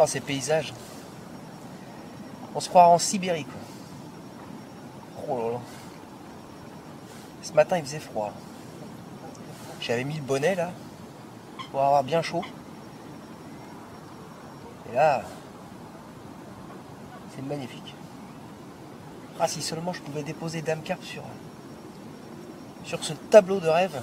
Oh, ces paysages. On se croirait en Sibérie, quoi. Oh là là. Ce matin, il faisait froid. J'avais mis le bonnet, là, pour avoir bien chaud. Et là, c'est magnifique. Ah, si seulement je pouvais déposer Dame Carpe sur ce tableau de rêve.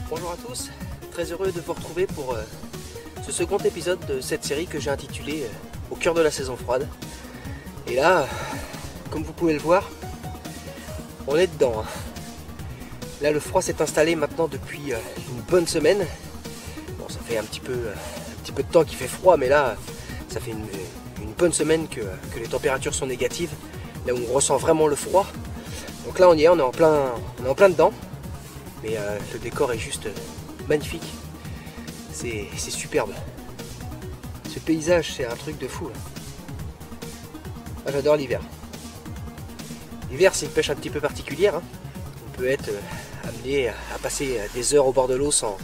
Bonjour à tous, très heureux de vous retrouver pour ce second épisode de cette série que j'ai intitulée Au cœur de la saison froide. Et là, comme vous pouvez le voir, on est dedans. Hein. Là, le froid s'est installé maintenant depuis une bonne semaine. Bon, ça fait un petit peu de temps qu'il fait froid, mais là, ça fait une bonne semaine que les températures sont négatives. Là où on ressent vraiment le froid. Donc là, on y est, on est en plein dedans. Mais le décor est juste magnifique, c'est superbe. Ce paysage, c'est un truc de fou. Moi, j'adore l'hiver. L'hiver, c'est une pêche un petit peu particulière. Hein. On peut être amené à passer des heures au bord de l'eau sans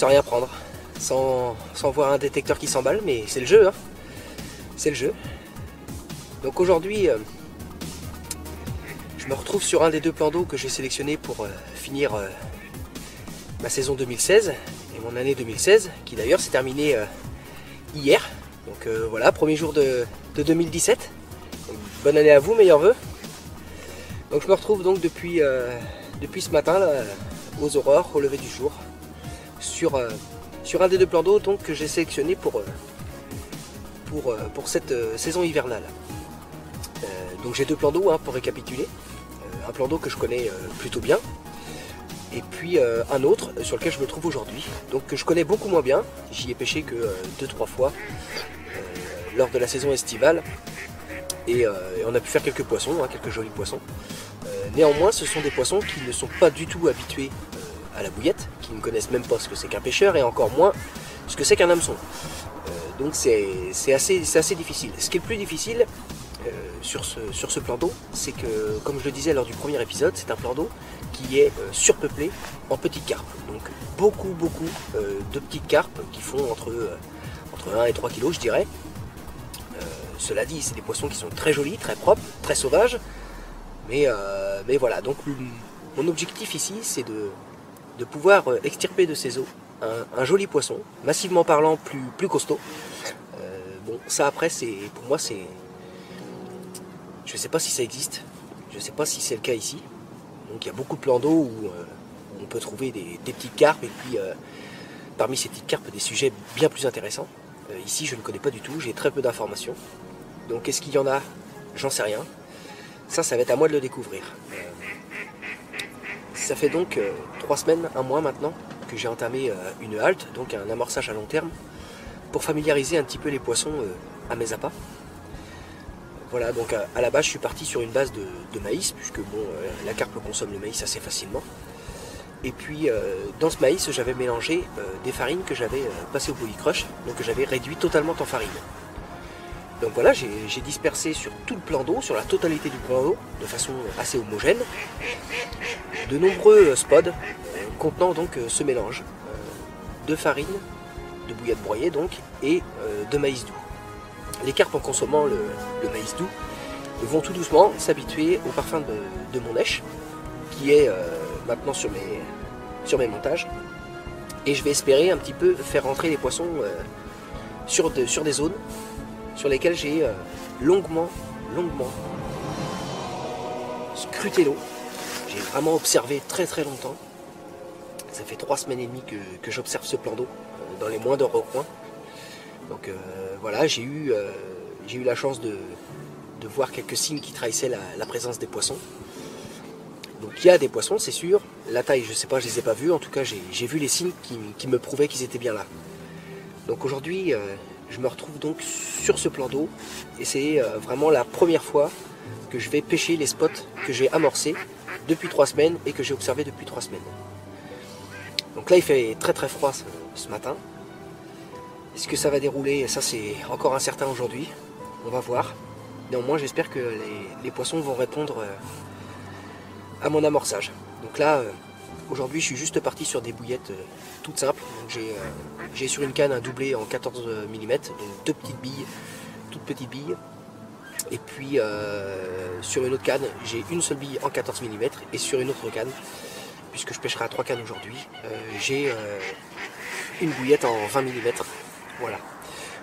rien prendre, sans voir un détecteur qui s'emballe, mais c'est le jeu. Hein. C'est le jeu. Donc aujourd'hui, je me retrouve sur un des deux plans d'eau que j'ai sélectionné pour finir ma saison 2016 et mon année 2016, qui d'ailleurs s'est terminée hier. Donc voilà, premier jour de 2017. Donc, bonne année à vous, meilleurs vœux. Donc je me retrouve donc depuis ce matin là, aux aurores, au lever du jour, sur un des deux plans d'eau donc, que j'ai sélectionné pour cette saison hivernale. Donc j'ai deux plans d'eau hein, pour récapituler. Un plan d'eau que je connais plutôt bien, et puis un autre sur lequel je me trouve aujourd'hui, donc que je connais beaucoup moins bien. J'y ai pêché que 2-3 fois lors de la saison estivale, et on a pu faire quelques poissons, hein, quelques jolis poissons. Néanmoins, ce sont des poissons qui ne sont pas du tout habitués à la bouillette, qui ne connaissent même pas ce que c'est qu'un pêcheur, et encore moins ce que c'est qu'un hameçon. Donc c'est assez difficile. Ce qui est le plus difficile, sur ce plan d'eau, c'est que, comme je le disais lors du premier épisode, c'est un plan d'eau qui est surpeuplé en petites carpes. Donc beaucoup de petites carpes qui font entre 1 et 3 kg, je dirais. Cela dit, c'est des poissons qui sont très jolis, très propres, très sauvages. Mais voilà, donc mon objectif ici, c'est de pouvoir extirper de ces eaux un joli poisson, massivement parlant plus costaud. Bon, ça après, pour moi, c'est... Je ne sais pas si ça existe, je ne sais pas si c'est le cas ici. Donc il y a beaucoup de plans d'eau où on peut trouver des petites carpes, et puis parmi ces petites carpes des sujets bien plus intéressants. Ici, je ne connais pas du tout, j'ai très peu d'informations. Donc, est-ce qu'il y en a? J'en sais rien. Ça va être à moi de le découvrir. Ça fait donc 3 semaines, un mois maintenant, que j'ai entamé une halte, donc un amorçage à long terme, pour familiariser un petit peu les poissons à mes appâts. Voilà, donc à la base, je suis parti sur une base de maïs, puisque bon, la carpe consomme le maïs assez facilement. Et puis, dans ce maïs, j'avais mélangé des farines que j'avais passées au polycrush, donc que j'avais réduit totalement en farine. Donc voilà, j'ai dispersé sur tout le plan d'eau, sur la totalité du plan d'eau, de façon assez homogène, de nombreux spods contenant donc ce mélange de farine, de bouillade broyée donc, et de maïs doux. Les carpes, en consommant le maïs doux, vont tout doucement s'habituer au parfum de mon nèche, qui est maintenant sur mes montages. Et je vais espérer un petit peu faire rentrer les poissons sur des zones sur lesquelles j'ai longuement scruté l'eau. J'ai vraiment observé très longtemps. Ça fait 3 semaines et demie que j'observe ce plan d'eau dans les moindres recoins. Donc voilà, j'ai eu la chance de voir quelques signes qui trahissaient la présence des poissons. Donc il y a des poissons, c'est sûr. La taille, je ne sais pas, je ne les ai pas vus. En tout cas, j'ai vu les signes qui me prouvaient qu'ils étaient bien là. Donc aujourd'hui, je me retrouve donc sur ce plan d'eau. Et c'est vraiment la première fois que je vais pêcher les spots que j'ai amorcés depuis 3 semaines et que j'ai observé depuis 3 semaines. Donc là, il fait très froid ce matin. Est-ce que ça va dérouler? Ça, c'est encore incertain aujourd'hui. On va voir. Néanmoins, j'espère que les poissons vont répondre à mon amorçage. Donc là, aujourd'hui, je suis juste parti sur des bouillettes toutes simples. J'ai sur une canne un doublé en 14 mm, donc 2 petites billes, toutes petites billes. Et puis sur une autre canne, j'ai une seule bille en 14 mm. Et sur une autre canne, puisque je pêcherai à 3 cannes aujourd'hui, j'ai une bouillette en 20 mm. Voilà.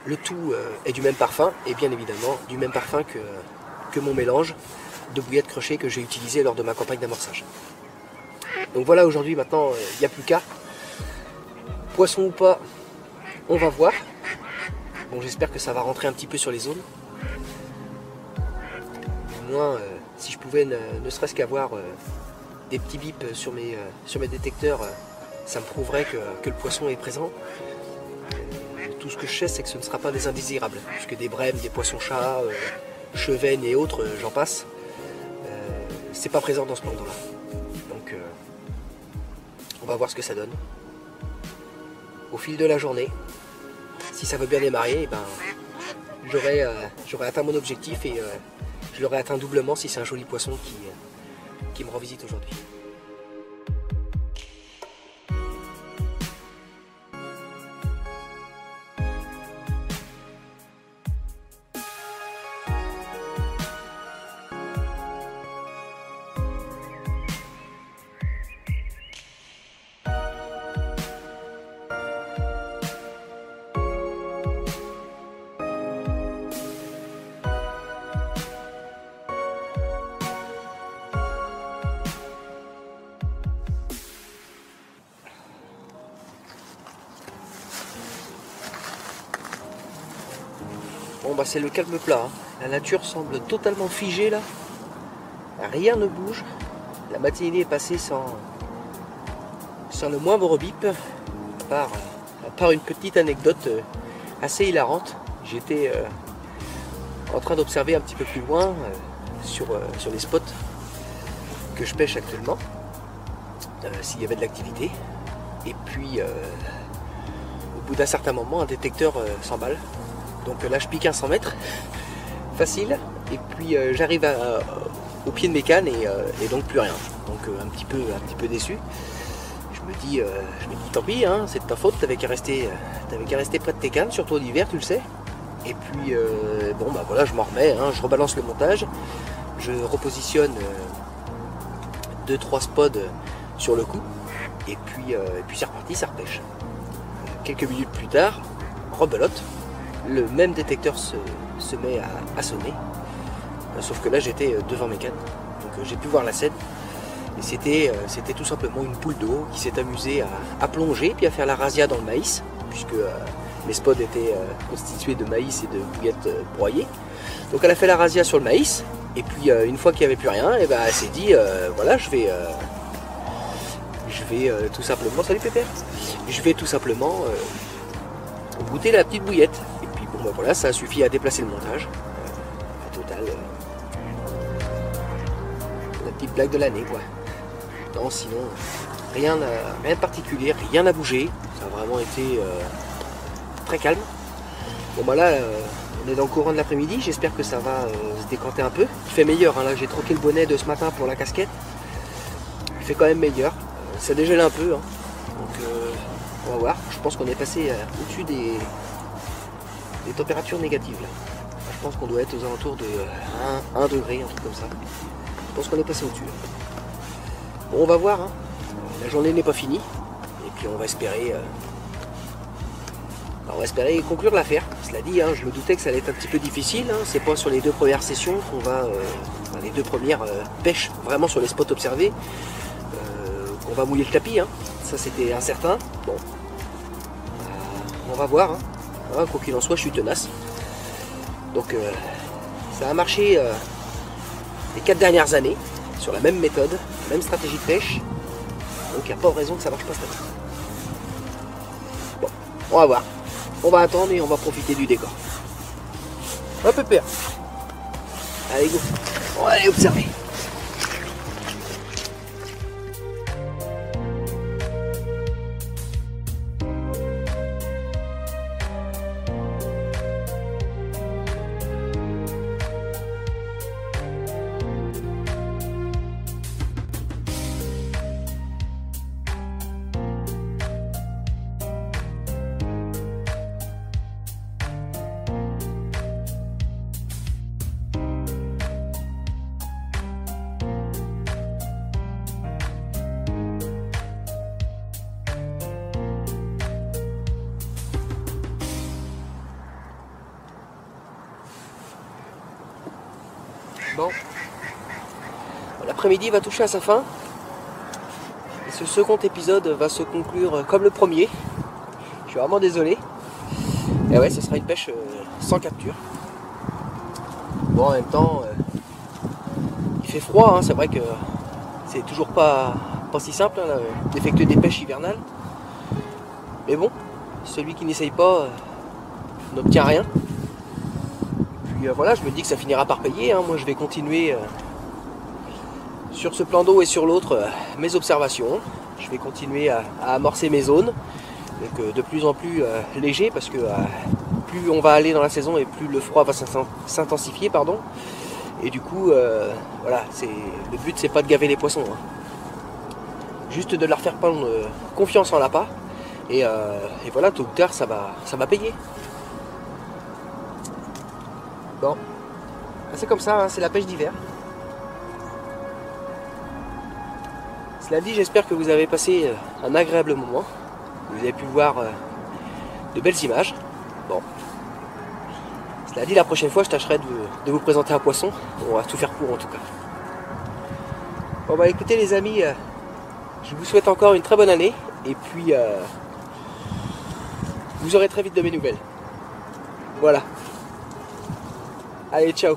Le tout est du même parfum, et bien évidemment du même parfum que mon mélange de bouillettes crochet que j'ai utilisé lors de ma campagne d'amorçage. Donc voilà, aujourd'hui maintenant, il n'y a plus qu'à. Poisson ou pas, on va voir. Bon, j'espère que ça va rentrer un petit peu sur les zones. Du moins, si je pouvais ne serait-ce qu'avoir des petits bips sur mes détecteurs, ça me prouverait que le poisson est présent. Tout ce que je sais, c'est que ce ne sera pas des indésirables, puisque des brèmes, des poissons-chats, chevennes et autres, j'en passe, c'est pas présent dans ce plan d'eau-là. Donc, on va voir ce que ça donne. Au fil de la journée, si ça veut bien démarrer, ben, j'aurai atteint mon objectif et je l'aurai atteint doublement si c'est un joli poisson qui me rend visite aujourd'hui. Bon bah c'est le calme plat, hein. La nature semble totalement figée là. Rien ne bouge. La matinée est passée sans le moindre bip. À part une petite anecdote assez hilarante. J'étais en train d'observer un petit peu plus loin sur les spots que je pêche actuellement. S'il y avait de l'activité. Et puis au bout d'un certain moment, un détecteur s'emballe. Donc là je pique un 100 mètres, facile, et puis j'arrive au pied de mes cannes et donc plus rien. Donc un petit peu déçu. Je me dis tant pis, hein, c'est de ta faute, t'avais qu'à rester près de tes cannes, surtout l'hiver, tu le sais. Et puis bon bah voilà, je m'en remets, hein, je rebalance le montage, je repositionne 2-3 spots sur le coup, et puis c'est reparti, ça repêche. Quelques minutes plus tard, rebelote. Le même détecteur se met à sonner, sauf que là j'étais devant mes cannes, donc j'ai pu voir la scène Et c'était tout simplement une poule d'eau qui s'est amusée à plonger puis à faire la razzia dans le maïs, puisque mes spots étaient constitués de maïs et de bouillettes broyées. Donc elle a fait la razzia sur le maïs, et puis une fois qu'il n'y avait plus rien, et ben, elle s'est dit voilà, je vais tout simplement, salut Pépère, je vais tout simplement goûter la petite bouillette. Et puis bon ben voilà, ça a suffi à déplacer le montage. Au total, la petite blague de l'année quoi. Non, sinon rien de particulier, rien n'a bougé, ça a vraiment été très calme. Bon bah là on est dans le courant de l'après-midi, j'espère que ça va se décanter un peu. Il fait meilleur, hein, là j'ai troqué le bonnet de ce matin pour la casquette. Il fait quand même meilleur, ça dégèle un peu, hein. Donc on va voir, je pense qu'on est passé au-dessus des températures négatives là. Je pense qu'on doit être aux alentours de 1 degré, un truc comme ça. Je pense qu'on est passé au-dessus. Bon, on va voir, hein. La journée n'est pas finie, et puis on va espérer conclure l'affaire. Cela dit, hein, je me doutais que ça allait être un petit peu difficile, hein. C'est pas sur les 2 premières sessions qu'on va, les 2 premières pêches, vraiment sur les spots observés, qu'on va mouiller le tapis, hein. Ça c'était incertain. Bon, on va voir, hein. Hein, quoi qu'il en soit, je suis tenace. Donc ça a marché les 4 dernières années, sur la même méthode, même stratégie de pêche. Donc il n'y a pas de raison que ça marche pas cette année. Bon, on va voir. On va attendre et on va profiter du décor. Hop, Pépère. Allez, go. On va aller observer. Bon, l'après-midi va toucher à sa fin et ce second épisode va se conclure comme le premier. Je suis vraiment désolé. Et ouais, ce sera une pêche sans capture. Bon, en même temps, il fait froid, hein. C'est vrai que c'est toujours pas si simple hein, d'effectuer des pêches hivernales. Mais bon, celui qui n'essaye pas n'obtient rien. Puis voilà, je me dis que ça finira par payer, hein. Moi je vais continuer sur ce plan d'eau et sur l'autre mes observations. Je vais continuer à amorcer mes zones, donc de plus en plus léger, parce que plus on va aller dans la saison et plus le froid va s'intensifier, pardon. Et du coup, voilà, le but c'est pas de gaver les poissons, hein. Juste de leur faire prendre confiance en l'appât, et voilà, tôt ou tard ça va payer. Bon, c'est comme ça, hein, c'est la pêche d'hiver. Cela dit, j'espère que vous avez passé un agréable moment. Vous avez pu voir de belles images. Bon, cela dit, la prochaine fois, je tâcherai de vous présenter un poisson. On va tout faire pour en tout cas. Bon bah écoutez les amis, je vous souhaite encore une très bonne année. Et puis, vous aurez très vite de mes nouvelles. Voilà. Allez, ciao.